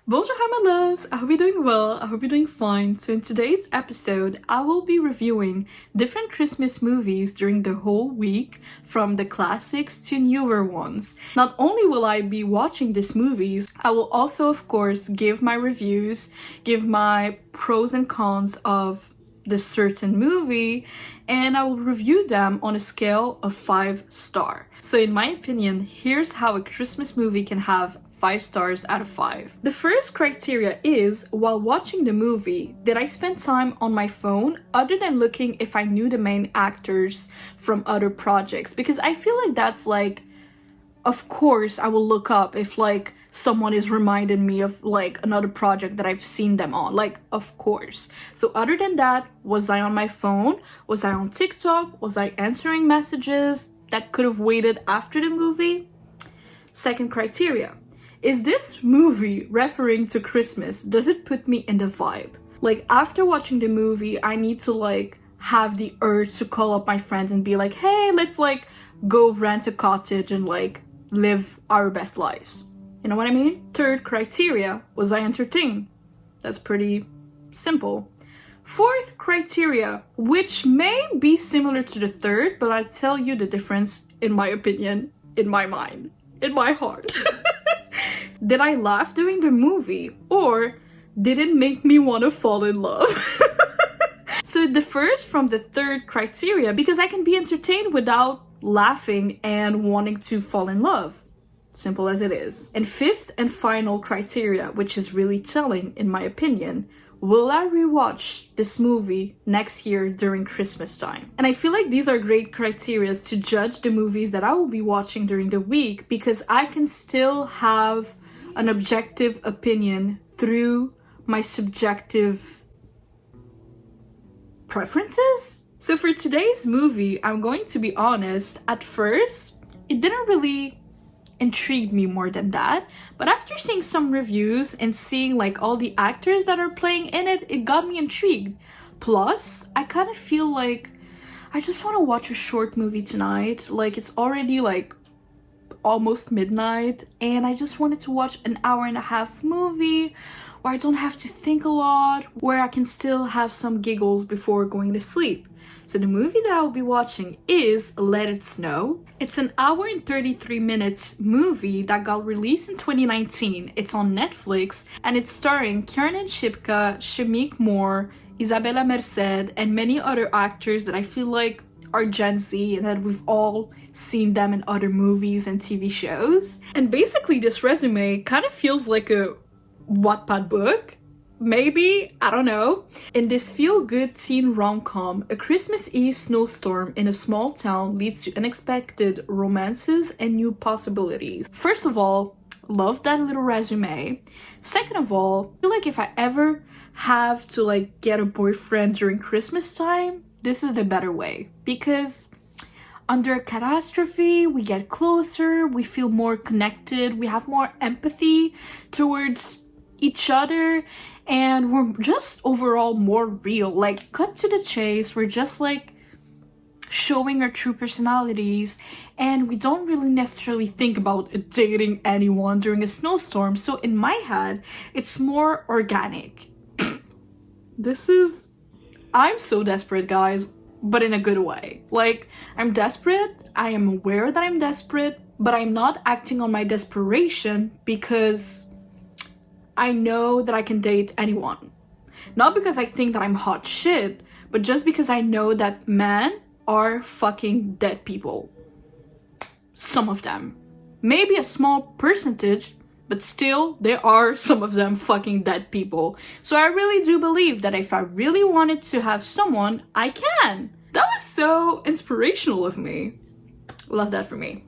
Bonjour hi my loves, I hope you're doing well, I hope you're doing fine. So in today's episode, I will be reviewing different Christmas movies during the whole week, from the classics to newer ones. Not only will I be watching these movies, I will also of course give my reviews, give my pros and cons of this certain movie, and I will review them on a scale of 5 star. So in my opinion, here's how a Christmas movie can have 5 stars out of 5. The first criteria is, while watching the movie, did I spend time on my phone other than looking if I knew the main actors from other projects? Because I feel like that's like, of course I will look up if like someone is reminding me of like another project that I've seen them on, like of course. So other than that, was I on my phone? Was I on TikTok? Was I answering messages that could have waited after the movie? Second criteria, is this movie referring to Christmas? Does it put me in the vibe? Like after watching the movie, I need to like have the urge to call up my friends and be like, hey, let's like go rent a cottage and like live our best lives. You know what I mean? Third criteria, was I entertained? That's pretty simple. Fourth criteria, which may be similar to the third, but I'll tell you the difference in my opinion, in my mind, in my heart. Did I laugh during the movie, or did it make me want to fall in love? So it differs from the third criteria because I can be entertained without laughing and wanting to fall in love. Simple as it is. And fifth and final criteria, which is really telling in my opinion, will I rewatch this movie next year during Christmas time? And I feel like these are great criteria to judge the movies that I will be watching during the week, because I can still have an objective opinion through my subjective preferences. So for today's movie, I'm going to be honest, at first, it didn't really intrigue me more than that, but after seeing some reviews and seeing like all the actors that are playing in it, it got me intrigued. Plus, I kind of feel like I just want to watch a short movie tonight. Like it's already like almost midnight and I just wanted to watch an hour and a half movie where I don't have to think a lot, where I can still have some giggles before going to sleep. So the movie that I will be watching is Let It Snow. It's an hour and 33 minutes movie that got released in 2019. It's on Netflix and it's starring Kiernan Shipka, Shamik Moore, Isabella Merced, and many other actors that I feel like are Gen Z and that we've all seen them in other movies and TV shows. And basically this resume kind of feels like a Wattpad book. Maybe, I don't know. In this feel-good teen rom-com, a Christmas Eve snowstorm in a small town leads to unexpected romances and new possibilities. First of all, love that little resume. Second of all, I feel like if I ever have to like get a boyfriend during Christmas time, this is the better way, because under a catastrophe, we get closer, we feel more connected, we have more empathy towards each other, and we're just overall more real. Like, cut to the chase, we're just like showing our true personalities, and we don't really necessarily think about dating anyone during a snowstorm. So in my head, it's more organic. I'm so desperate, guys, but in a good way. Like, I'm desperate, I am aware that I'm desperate, but I'm not acting on my desperation because I know that I can date anyone. Not because I think that I'm hot shit, but just because I know that men are fucking dead people. Some of them. Maybe a small percentage, but still, there are some of them fucking dead people. So I really do believe that if I really wanted to have someone, I can. That was so inspirational of me. Love that for me.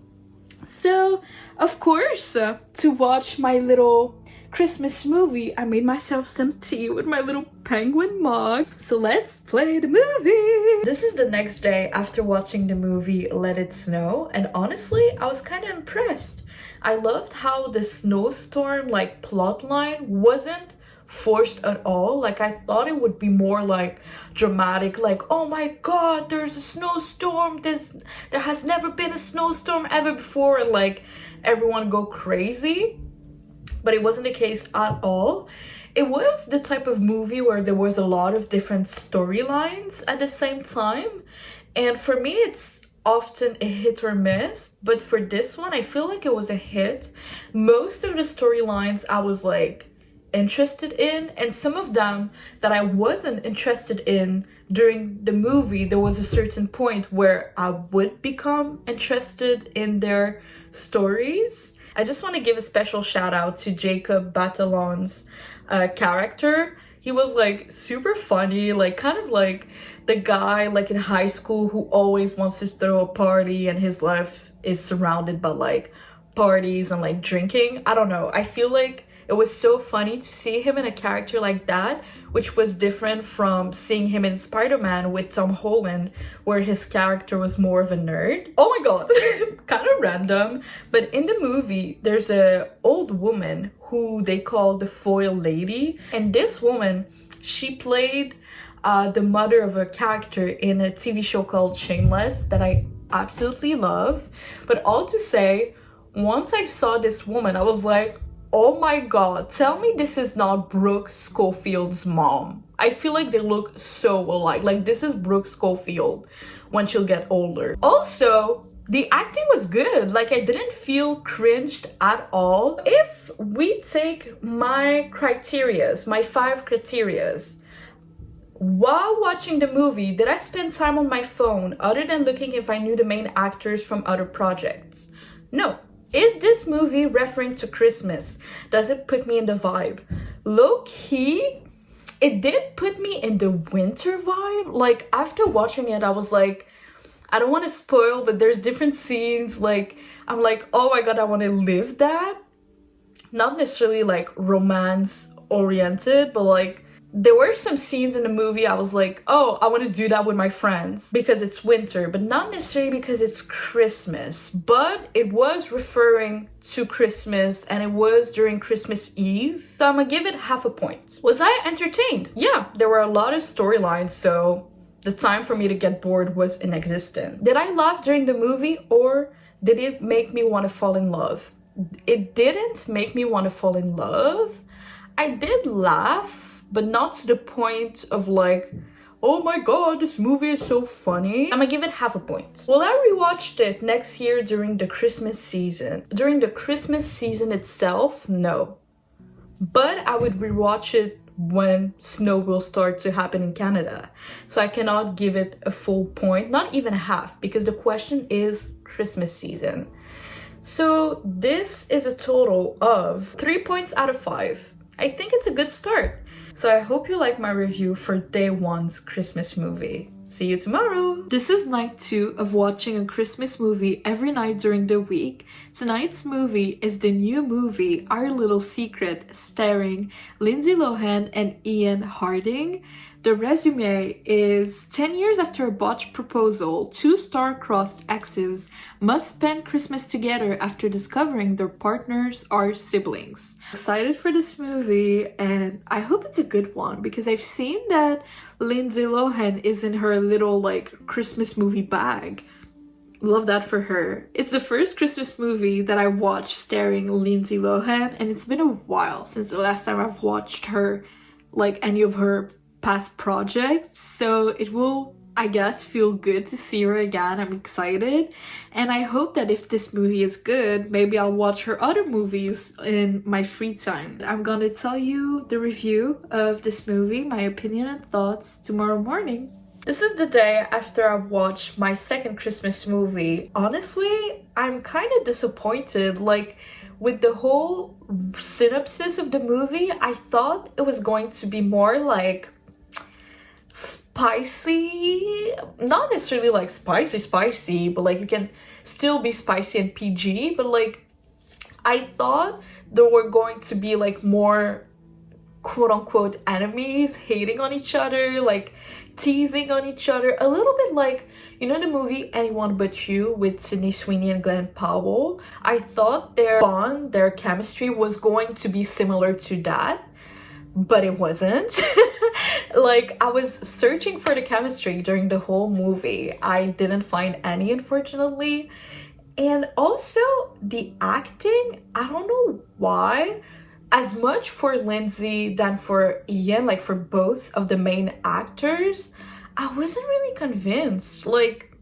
So, of course, to watch my little Christmas movie, I made myself some tea with my little penguin mug. So let's play the movie. This is the next day after watching the movie Let It Snow, and honestly, I was kind of impressed. I loved how the snowstorm like plot line wasn't forced at all. Like, I thought it would be more like dramatic, like, oh my god, there's a snowstorm, there has never been a snowstorm ever before, and like everyone go crazy. but it wasn't the case at all. It was the type of movie where there was a lot of different storylines at the same time. And for me, it's often a hit or miss. But for this one, I feel like it was a hit. Most of the storylines I was like interested in, and some of them that I wasn't interested in during the movie, there was a certain point where I would become interested in their stories. I just want to give a special shout out to Jacob Batalon's character. He was like super funny, like kind of like the guy like in high school who always wants to throw a party and his life is surrounded by like parties and like drinking. I don't know. I feel like it was so funny to see him in a character like that, which was different from seeing him in Spider-Man with Tom Holland, where his character was more of a nerd. Oh my god, kind of random. But in the movie, there's a old woman who they call the foil lady. And this woman, she played the mother of a character in a TV show called Shameless that I absolutely love. But all to say, once I saw this woman, I was like, oh my god, tell me this is not Brooke Schofield's mom. I feel like they look so alike. Like, this is Brooke Schofield when she'll get older. Also, the acting was good. Like, I didn't feel cringed at all. If we take my criterias, my 5 criterias, while watching the movie, did I spend time on my phone other than looking if I knew the main actors from other projects? No. Is this movie referring to Christmas? Does it put me in the vibe? Low-key, it did put me in the winter vibe. Like, after watching it, I was like, I don't want to spoil, but there's different scenes. Like, I'm like, oh my god, I want to live that. Not necessarily like romance-oriented, but like, there were some scenes in the movie I was like, oh, I want to do that with my friends because it's winter, but not necessarily because it's Christmas. But it was referring to Christmas and it was during Christmas Eve. So I'm gonna give it half a point. Was I entertained? Yeah, there were a lot of storylines, so the time for me to get bored was inexistent. Did I laugh during the movie or did it make me want to fall in love? It didn't make me want to fall in love. I did laugh, but not to the point of like, oh my god, this movie is so funny. I'm gonna give it half a point. Well, I rewatched it next year during the Christmas season. During the Christmas season itself, no. But I would rewatch it when snow will start to happen in Canada. So I cannot give it a full point, not even half, because the question is Christmas season. So this is a total of 3 points out of 5. I think it's a good start. So I hope you like my review for day 1's Christmas movie. See you tomorrow! This is night 2 of watching a Christmas movie every night during the week. Tonight's movie is the new movie Our Little Secret, starring Lindsay Lohan and Ian Harding. The resume is 10 years after a botched proposal, 2 star-crossed exes must spend Christmas together after discovering their partners are siblings. Excited for this movie, and I hope it's a good one because I've seen that Lindsay Lohan is in her little like Christmas movie bag. Love that for her. It's the first Christmas movie that I watched starring Lindsay Lohan, and it's been a while since the last time I've watched her, like any of her past projects, so it will, I guess, feel good to see her again. I'm excited, and I hope that if this movie is good, maybe I'll watch her other movies in my free time. I'm gonna tell you the review of this movie, my opinion and thoughts, tomorrow morning. This is the day after I watched my second Christmas movie. Honestly, I'm kind of disappointed. Like, with the whole synopsis of the movie, I thought it was going to be more like spicy, not necessarily like spicy, but like you can still be spicy and PG, but like I thought there were going to be like more quote-unquote enemies hating on each other, like teasing on each other, a little bit like, you know, the movie Anyone But You with Sydney Sweeney and Glenn Powell. I thought their bond, their chemistry was going to be similar to that, but it wasn't. Like, I was searching for the chemistry during the whole movie. I didn't find any, unfortunately. And also the acting, I don't know why, as much for Lindsay than for Ian, like for both of the main actors, I wasn't really convinced. Like,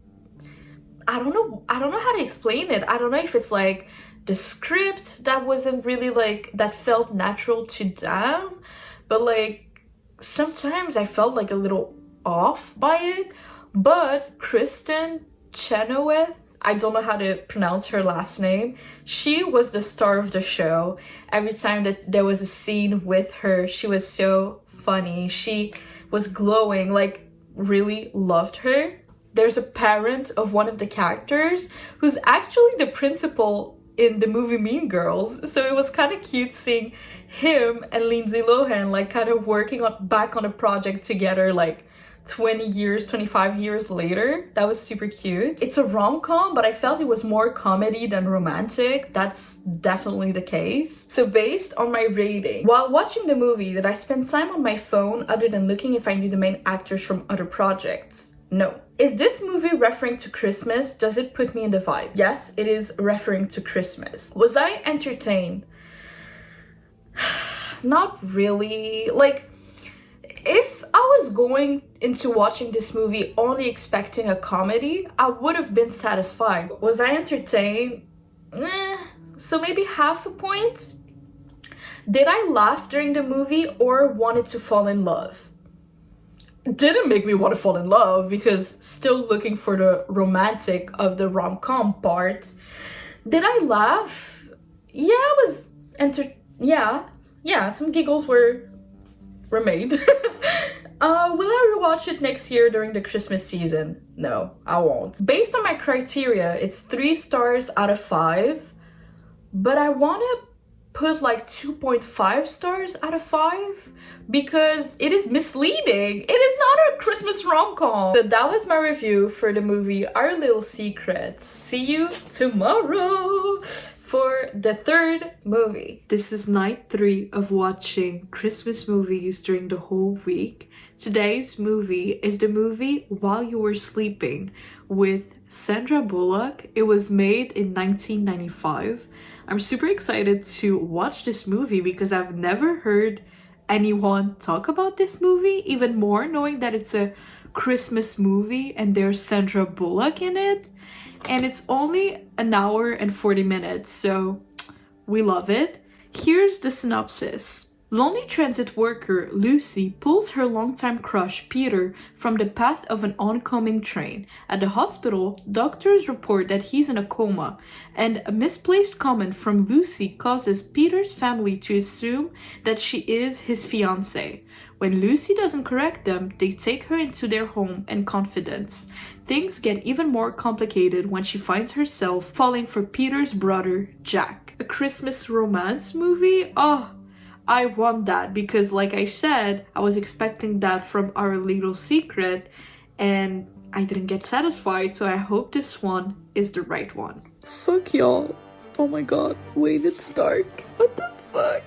I don't know how to explain it. I don't know if it's like the script that wasn't really like that felt natural to them, but like sometimes I felt like a little off by it. But Kristen Chenoweth, I don't know how to pronounce her last name. She was the star of the show. Every time that there was a scene with her, she was so funny. She was glowing, like really loved her. There's a parent of one of the characters who's actually the principal in the movie Mean Girls. So it was kind of cute seeing him and Lindsay Lohan like kind of working on back on a project together like 20 years, 25 years later. That was super cute. It's a rom-com, but I felt it was more comedy than romantic. That's definitely the case. So based on my rating, while watching the movie, did I spend time on my phone other than looking if I knew the main actors from other projects? No. Is this movie referring to Christmas? Does it put me in the vibe? Yes, it is referring to Christmas. Was I entertained? Not really. Like, if I was going into watching this movie only expecting a comedy, I would have been satisfied. Was I entertained? So maybe half a point? Did I laugh during the movie or wanted to fall in love? Didn't make me want to fall in love because still looking for the romantic of the rom-com part. Did I laugh? Yeah, I was yeah, some giggles were made. Will I rewatch it next year during the Christmas season? No, I won't. Based on my criteria, it's 3 stars out of 5, but I want to put like 2.5 stars out of 5 because it is misleading. It is not a Christmas rom-com. So that was my review for the movie Our Little Secrets. See you tomorrow for the 3rd movie. This is night 3 of watching Christmas movies during the whole week. Today's movie is the movie While You Were Sleeping with Sandra Bullock. It was made in 1995. I'm super excited to watch this movie because I've never heard anyone talk about this movie, even more knowing that it's a Christmas movie and there's Sandra Bullock in it. And it's only an hour and 40 minutes, so we love it. Here's the synopsis. Lonely transit worker Lucy pulls her longtime crush Peter from the path of an oncoming train. At the hospital, doctors report that he's in a coma, and a misplaced comment from Lucy causes Peter's family to assume that she is his fiancée. When Lucy doesn't correct them, they take her into their home and confidence. Things get even more complicated when she finds herself falling for Peter's brother, Jack. A Christmas romance movie? Oh, I want that because, like I said, I was expecting that from Our Little Secret and I didn't get satisfied, so I hope this one is the right one. Fuck y'all. Oh my god, wait, it's dark. What the fuck?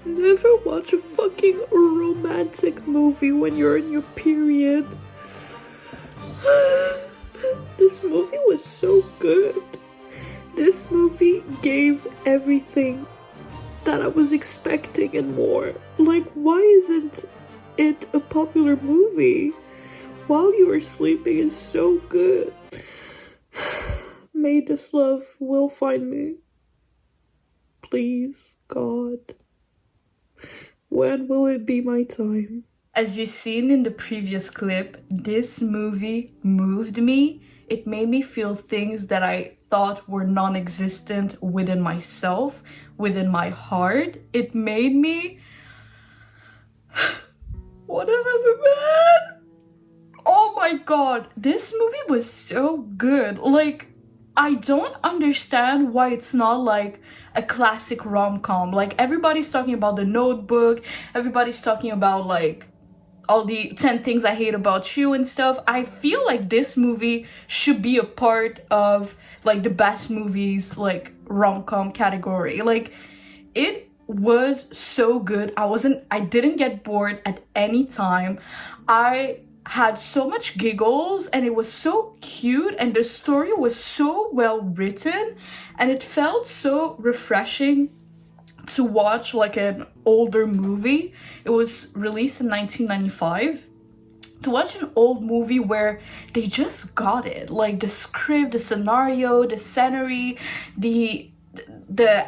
Never watch a fucking romantic movie when you're in your period. This movie was so good. This movie gave everything that I was expecting and more. Like, why isn't it a popular movie? While You Were Sleeping is so good. May this love will find me. Please, God. When will it be my time? As you've seen in the previous clip, this movie moved me. It made me feel things that I thought were non-existent within myself, within my heart. It made me want to have a man. Oh my god, this movie was so good. Like, I don't understand why it's not like a classic rom-com. Like, everybody's talking about The Notebook, everybody's talking about like all the 10 things I hate about you and stuff. I feel like this movie should be a part of like the best movies, like rom-com category. Like, it was so good. I didn't get bored at any time. I had so much giggles and it was so cute and the story was so well written and it felt so refreshing to watch like an older movie. It was released in 1995. To watch an old movie where they just got it, like the script, the scenario, the scenery, the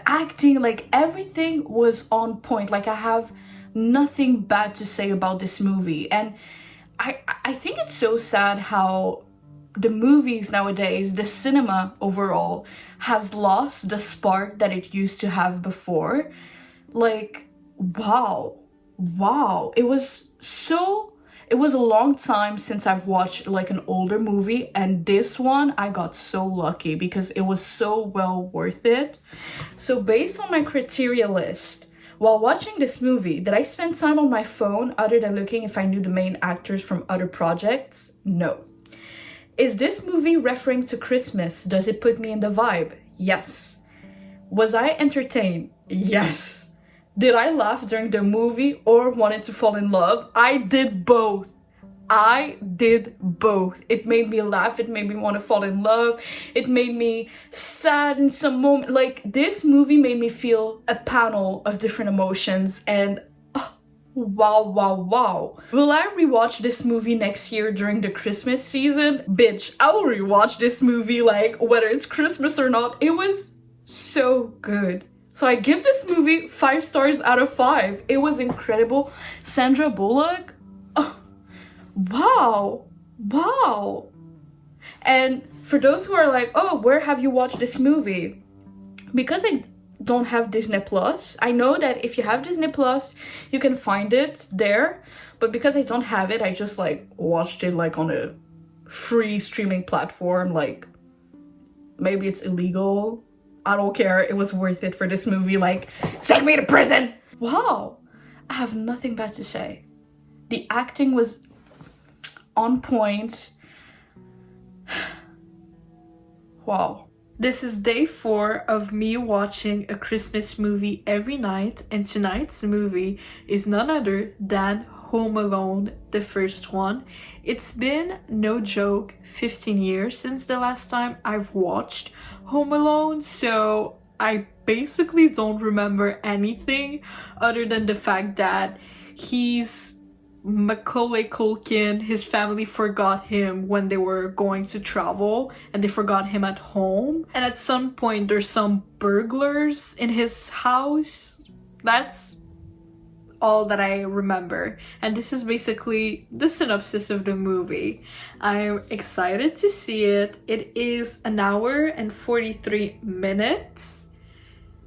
acting, like everything was on point. Like I have nothing bad to say about this movie. And I think it's so sad how the movies nowadays, the cinema overall, has lost the spark that it used to have before. Like, wow. It was a long time since I've watched like an older movie, and this one I got so lucky because it was so well worth it. So based on my criteria list, while watching this movie, did I spend time on my phone other than looking if I knew the main actors from other projects? No. Is this movie referring to Christmas? Does it put me in the vibe? Yes. Was I entertained? Yes. Did I laugh during the movie or wanted to fall in love? I did both. It made me laugh. It made me want to fall in love. It made me sad in some moment. Like, this movie made me feel a panel of different emotions and wow. Will I rewatch this movie next year during the Christmas season? Bitch, I will rewatch this movie like whether it's Christmas or not. It was so good. So I give this movie 5 stars out of 5. It was incredible. Sandra Bullock, oh, wow. And for those who are like, oh, where have you watched this movie? Because I don't have Disney Plus. I know that if you have Disney Plus, you can find it there. But because I don't have it, I just like watched it like on a free streaming platform. Like, maybe it's illegal. I don't care. It was worth it for this movie. Like, take me to prison. Wow. I have nothing bad to say. The acting was on point. Wow. This is day 4 of me watching a Christmas movie every night, and tonight's movie is none other than Home Alone, the first one. It's been, no joke, 15 years since the last time I've watched Home Alone, so I basically don't remember anything other than the fact that he's Macaulay Culkin, his family forgot him when they were going to travel and they forgot him at home. And at some point there's some burglars in his house. That's all that I remember. And this is basically the synopsis of the movie. I'm excited to see it. It is 1 hour and 43 minutes.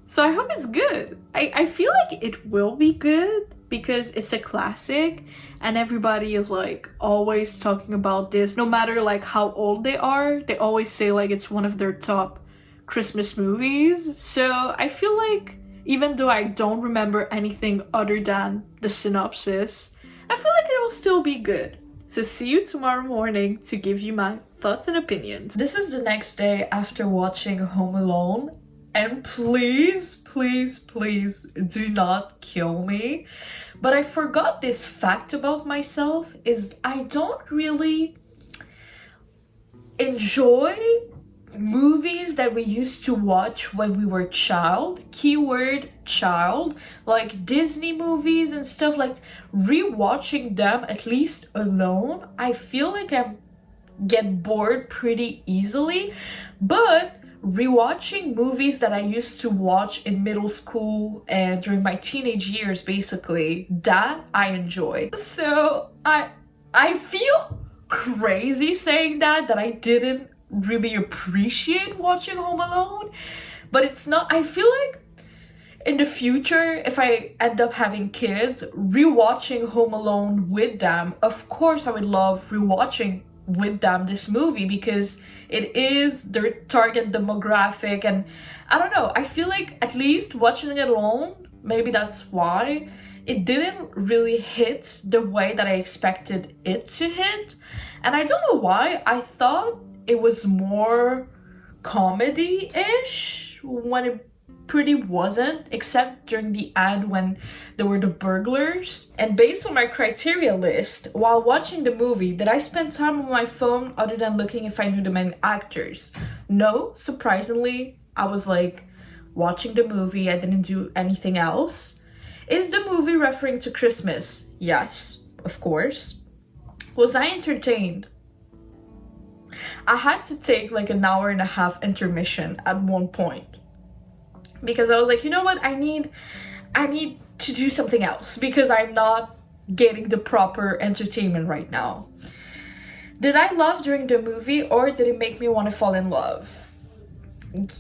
So I hope it's good. I feel like it will be good because it's a classic and everybody is like always talking about this. No matter like how old they are, they always say like it's one of their top Christmas movies. So I feel like even though I don't remember anything other than the synopsis, I feel like it will still be good. So see you tomorrow morning to give you my thoughts and opinions. This is the next day after watching Home Alone. And please do not kill me. But I forgot this fact about myself is I don't really enjoy movies that we used to watch when we were child, keyword child, like Disney movies and stuff. Like rewatching them, at least alone, I feel like I get bored pretty easily. But rewatching movies that I used to watch in middle school and during my teenage years, basically, that I enjoy. So I feel crazy saying that I didn't really appreciate watching Home Alone, but it's not. I feel like in the future, if I end up having kids, rewatching Home Alone with them, of course I would love rewatching with them this movie because it is their target demographic. And I don't know, I feel like at least watching it alone, maybe that's why it didn't really hit the way that I expected it to hit. And I don't know why. I thought it was more comedy-ish when it pretty wasn't, except during the end when there were the burglars. And based on my criteria list, while watching the movie, did I spend time on my phone other than looking if I knew the main actors? No, surprisingly, I was like watching the movie, I didn't do anything else. Is the movie referring to Christmas? Yes, of course. Was I entertained? I had to take like an hour and a half intermission at one point because I was like, you know what, I need to do something else because I'm not getting the proper entertainment right now. Did I laugh during the movie or did it make me want to fall in love?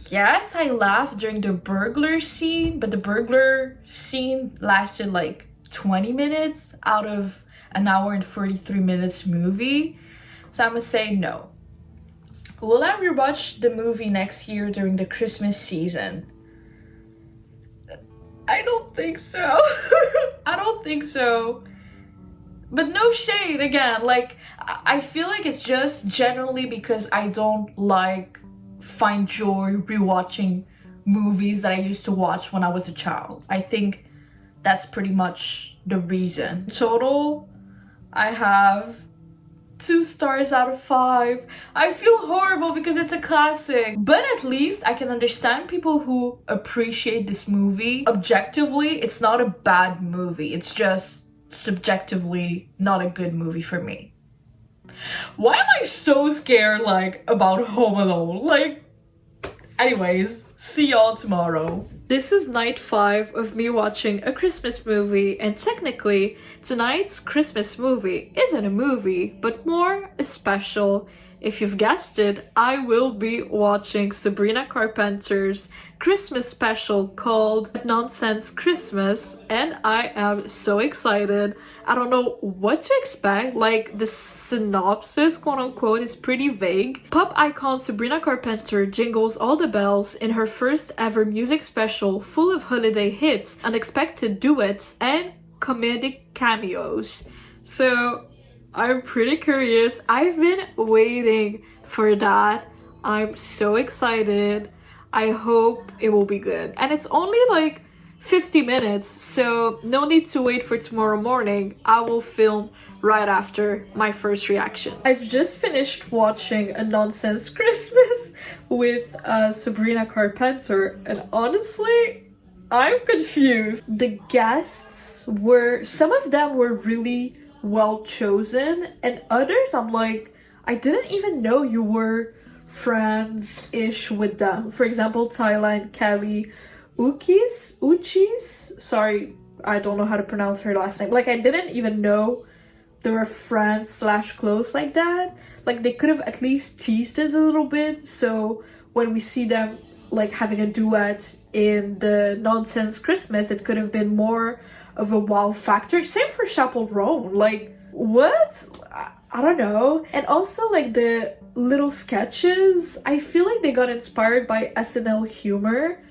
Yes, I laughed during the burglar scene, but the burglar scene lasted like 20 minutes out of an hour and 43 minutes movie. So I'm gonna say no. Will I rewatch the movie next year during the Christmas season? I don't think so. I don't think so. But no shade again. Like, I feel like it's just generally because I don't find joy rewatching movies that I used to watch when I was a child. I think that's pretty much the reason. In total, I have 2 stars out of 5. I feel horrible because it's a classic, but at least I can understand people who appreciate this movie. Objectively, it's not a bad movie. It's just subjectively not a good movie for me. Why am I so scared about Home Alone? Anyways, see y'all tomorrow. This is night 5 of me watching a Christmas movie, and technically, tonight's Christmas movie isn't a movie, but more a special. If you've guessed it, I will be watching Sabrina Carpenter's Christmas special called Nonsense Christmas, and I am so excited. I don't know what to expect. The synopsis, quote unquote, is pretty vague. Pop icon Sabrina Carpenter jingles all the bells in her first ever music special full of holiday hits, unexpected duets, and comedic cameos. So I'm pretty curious. I've been waiting for that. I'm so excited. I hope it will be good. And it's only 50 minutes, so no need to wait for tomorrow morning. I will film right after my first reaction. I've just finished watching A Nonsense Christmas with Sabrina Carpenter, and honestly, I'm confused. The guests some of them were really well chosen, and others I'm like, I didn't even know you were friends-ish with them. For example, Tyla and Kelly Uchis, sorry, I don't know how to pronounce her last name. I didn't even know they were friends / close like that. They could have at least teased it a little bit, so when we see them having a duet in the Nonsense Christmas, it could have been more of a wow factor. Same for Chaperone. What? I don't know. And also the little sketches, I feel like they got inspired by SNL humor,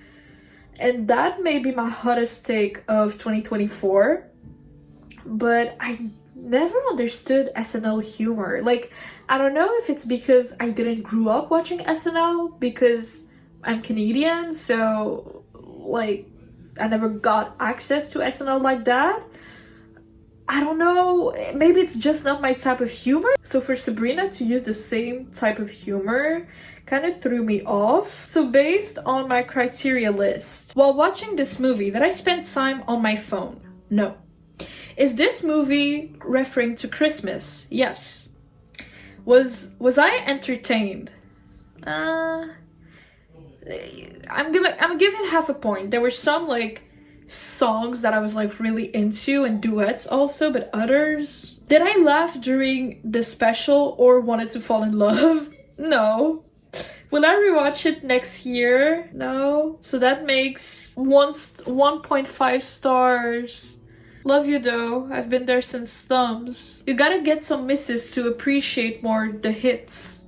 and that may be my hottest take of 2024. But I never understood SNL humor. I don't know if it's because I didn't grow up watching SNL because I'm Canadian, so I never got access to SNL like that. I don't know, maybe it's just not my type of humor. So for Sabrina to use the same type of humor kind of threw me off. So based on my criteria list, while watching this movie, did I spend time on my phone? No. Is this movie referring to Christmas? Yes. Was I entertained? I'm gonna give it half a point. There were some songs that I was really into, and duets also, but others. Did I laugh during the special or wanted to fall in love? No. Will I rewatch it next year? No. So that makes 1.5 stars. Love you though. I've been there since Thumbs. You gotta get some misses to appreciate more the hits.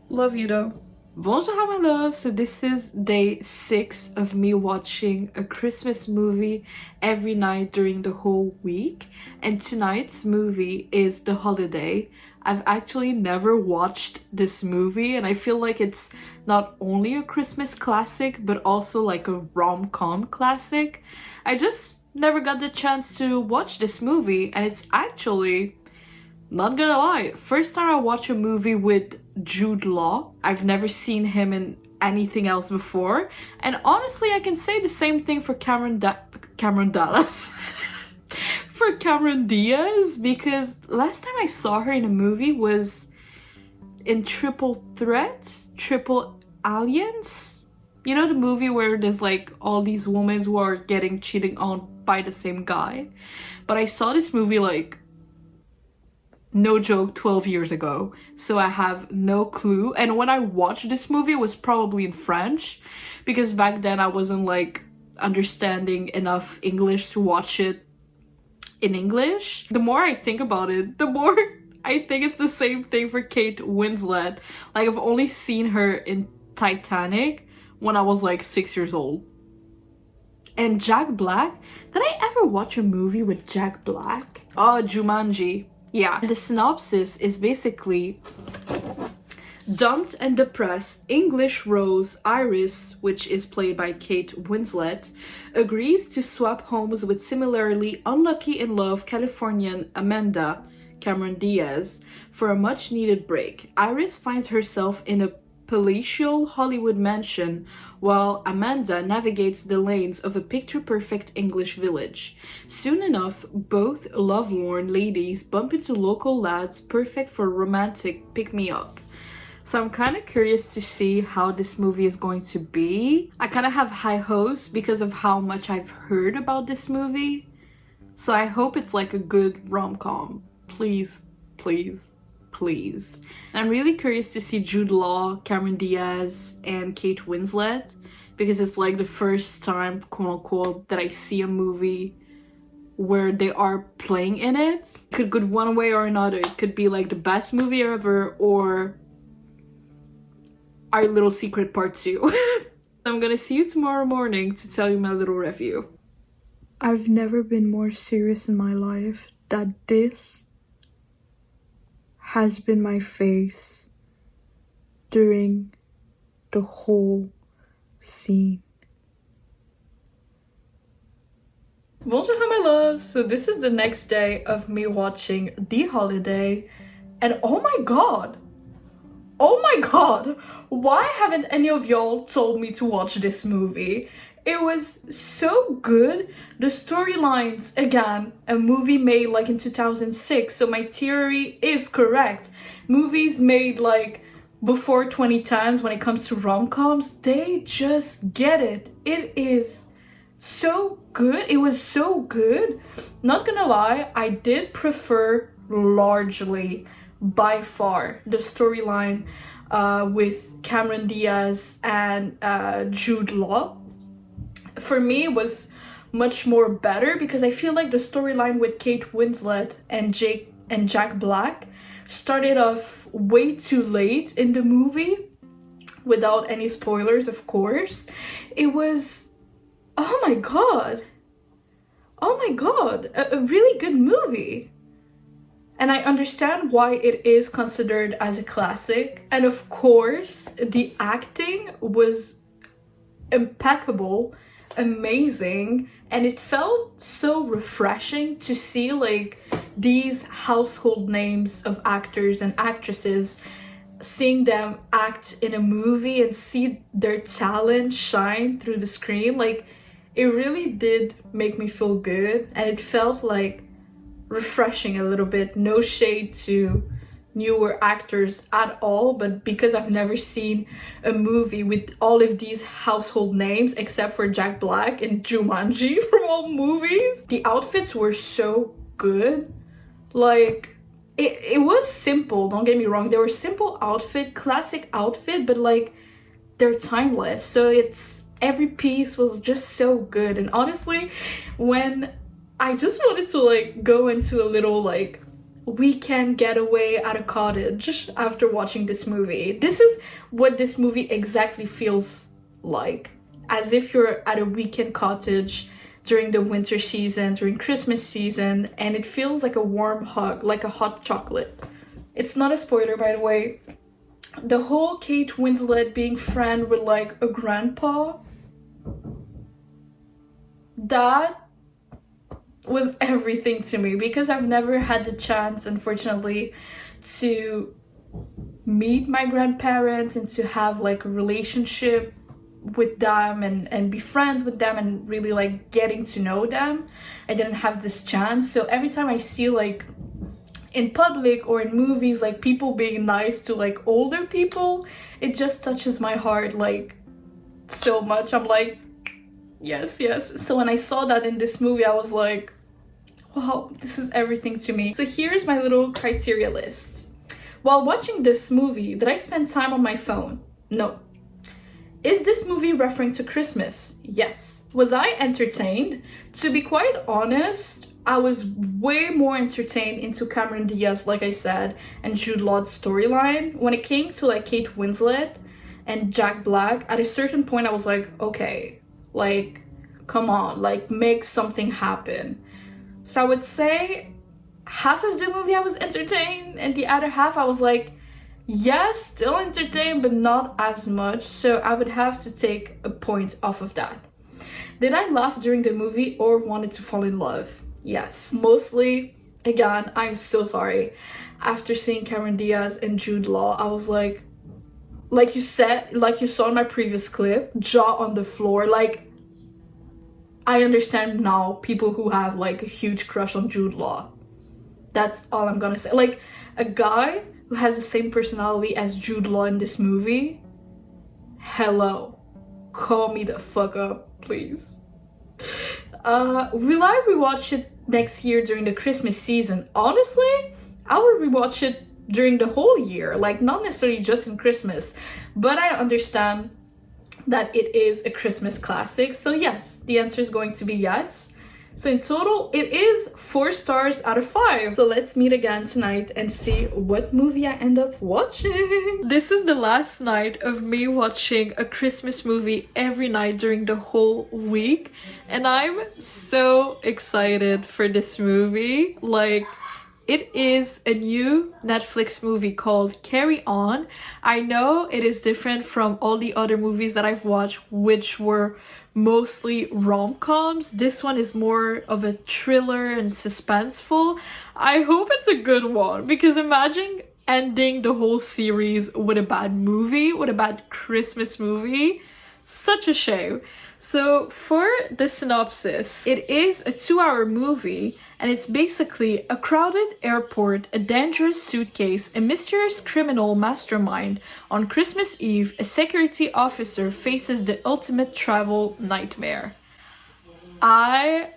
Love you though. Bonjour Hi, my love. So this is day 6 of me watching a Christmas movie every night during the whole week, and tonight's movie is The Holiday. I've actually never watched this movie, and I feel like it's not only a Christmas classic, but also like a rom-com classic. I just never got the chance to watch this movie, and it's actually, not gonna lie, first time I watch a movie with Jude Law. I've never seen him in anything else before, and honestly, I can say the same thing for Cameron Dallas. For Cameron Diaz, because last time I saw her in a movie was in Triple Threat, Triple Alliance. You know, the movie where there's like all these women who are getting cheated on by the same guy. But I saw this movie like, no joke, 12 years ago, so I have no clue. And when I watched this movie, it was probably in French, because back then I wasn't like understanding enough English to watch it in English. The more I think about it, the more I think it's the same thing for Kate Winslet. Like, I've only seen her in Titanic when I was like 6 years old. And Jack Black, did I ever watch a movie with Jack Black? Oh, Jumanji. Yeah. The synopsis is basically, dumped and depressed, English Rose Iris, which is played by Kate Winslet, agrees to swap homes with similarly unlucky in love Californian Amanda, Cameron Diaz, for a much-needed break. Iris finds herself in a palatial Hollywood mansion, while Amanda navigates the lanes of a picture-perfect English village. Soon enough, both lovelorn ladies bump into local lads perfect for romantic pick-me-up. So I'm kind of curious to see how this movie is going to be. I kind of have high hopes because of how much I've heard about this movie. So I hope it's like a good rom-com. Please, please, please. And I'm really curious to see Jude Law, Cameron Diaz, and Kate Winslet, because it's like the first time, quote unquote, that I see a movie where they are playing in it. It could go one way or another. It could be like the best movie ever, or Our Little Secret Part 2. I'm gonna see you tomorrow morning to tell you my little review. I've never been more serious in my life that this has been my face during the whole scene. Bonjour Hi, my loves. So this is the next day of me watching The Holiday, and oh my god, why haven't any of y'all told me to watch this movie? It was so good. The storylines, again, a movie made like in 2006, so my theory is correct. Movies made like before 2010s, when it comes to rom-coms, they just get it. It is so good. It was so good. Not gonna lie, I did prefer largely, by far, the storyline with Cameron Diaz and Jude Law. For me, it was much more better because I feel like the storyline with Kate Winslet and Jack Black started off way too late in the movie, without any spoilers, of course. It was, oh my god, a really good movie. And I understand why it is considered as a classic. And of course, the acting was impeccable, amazing, and it felt so refreshing to see like these household names of actors and actresses, seeing them act in a movie and see their talent shine through the screen. Like, it really did make me feel good, and it felt like refreshing a little bit. No shade to newer actors at all, but because I've never seen a movie with all of these household names except for Jack Black and Jumanji from all movies, the outfits were so good. Like, it was simple, don't get me wrong, they were simple outfit, classic outfit, but like they're timeless. So it's, every piece was just so good. And honestly, when I just wanted to like go into a little like weekend getaway at a cottage after watching this movie. This is what this movie exactly feels like. As if you're at a weekend cottage during the winter season, during Christmas season, and it feels like a warm hug, like a hot chocolate. It's not a spoiler, by the way. The whole Kate Winslet being friend with like a grandpa, that was everything to me, because I've never had the chance, unfortunately, to meet my grandparents and to have like a relationship with them and be friends with them and really like getting to know them. I didn't have this chance. So every time I see like in public or in movies like people being nice to like older people, it just touches my heart like so much. I'm like, yes, yes. So when I saw that in this movie, I was like, wow, this is everything to me. So here's my little criteria list. While watching this movie, did I spend time on my phone? No. Is this movie referring to Christmas? Yes. Was I entertained? To be quite honest, I was way more entertained into Cameron Diaz, like I said, and Jude Law's storyline. When it came to like Kate Winslet and Jack Black, at a certain point I was like, okay, like, come on, like, make something happen. So I would say half of the movie I was entertained, and the other half I was like, yes, still entertained, but not as much. So I would have to take a point off of that. Did I laugh during the movie or wanted to fall in love? Yes. Mostly, again, I'm so sorry. After seeing Cameron Diaz and Jude Law, I was like you said, like you saw in my previous clip, jaw on the floor. Like, I understand now people who have like a huge crush on Jude Law. That's all I'm gonna say. Like, a guy who has the same personality as Jude Law in this movie, hello, call me the fuck up, please. Will I rewatch it next year during the Christmas season? Honestly, I will rewatch it during the whole year, like not necessarily just in Christmas, but I understand that it is a Christmas classic. So yes, the answer is going to be yes. So in total, it is 4 stars out of 5. So let's meet again tonight and see what movie I end up watching. This is the last night of me watching a Christmas movie every night during the whole week. And I'm so excited for this movie. Like, it is a new Netflix movie called Carry On. I know it is different from all the other movies that I've watched, which were mostly rom-coms. This one is more of a thriller and suspenseful. I hope it's a good one, because imagine ending the whole series with a bad movie, with a bad Christmas movie. Such a shame. So for the synopsis, it is a 2-hour movie, and it's basically a crowded airport, a dangerous suitcase, a mysterious criminal mastermind. On Christmas Eve, a security officer faces the ultimate travel nightmare. I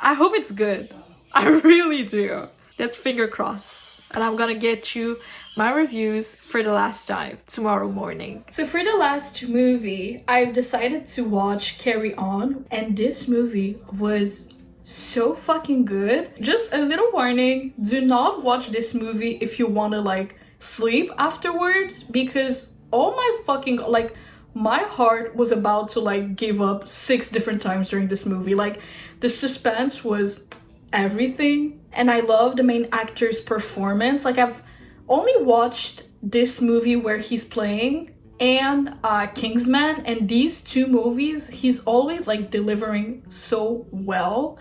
hope it's good. I really do. That's finger crossed. And I'm gonna get you my reviews for the last time tomorrow morning. So for the last movie, I've decided to watch Carry On, and this movie was so fucking good. Just a little warning, do not watch this movie if you want to like sleep afterwards, because oh my fucking, like, my heart was about to like give up 6 different times during this movie. Like, the suspense was everything, and I love the main actor's performance. Like, I've only watched this movie where he's playing and Kingsman, and these 2 movies he's always like delivering so well.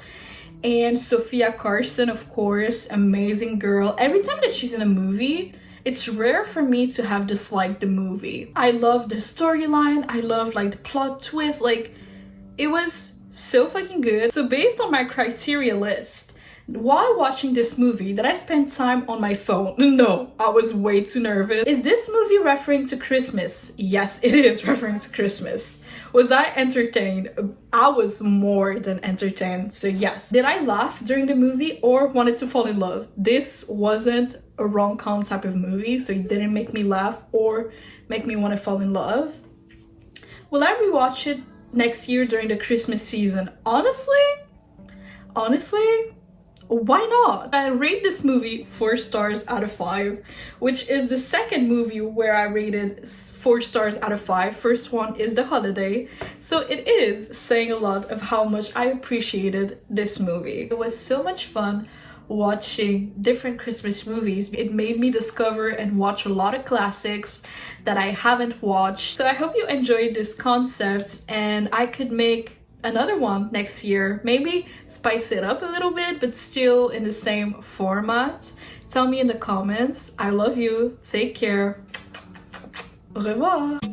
And Sophia Carson, of course, amazing girl. Every time that she's in a movie, it's rare for me to have disliked the movie. I love the storyline, I love like the plot twist, like it was so fucking good. So based on my criteria list, while watching this movie, did I spend time on my phone? No, I was way too nervous. Is this movie referring to Christmas? Yes, it is referring to Christmas. Was I entertained? I was more than entertained, so yes. Did I laugh during the movie or wanted to fall in love? This wasn't a rom-com type of movie, so it didn't make me laugh or make me want to fall in love. Will I rewatch it next year during the Christmas season? Honestly, why not? I rate this movie 4 stars out of 5, which is the second movie where I rated 4 stars out of 5. First one is The Holiday. So it is saying a lot of how much I appreciated this movie. It was so much fun watching different Christmas movies. It made me discover and watch a lot of classics that I haven't watched. So I hope you enjoyed this concept and I could make another one next year. Maybe spice it up a little bit, but still in the same format. Tell me in the comments. I love you. Take care. Au revoir.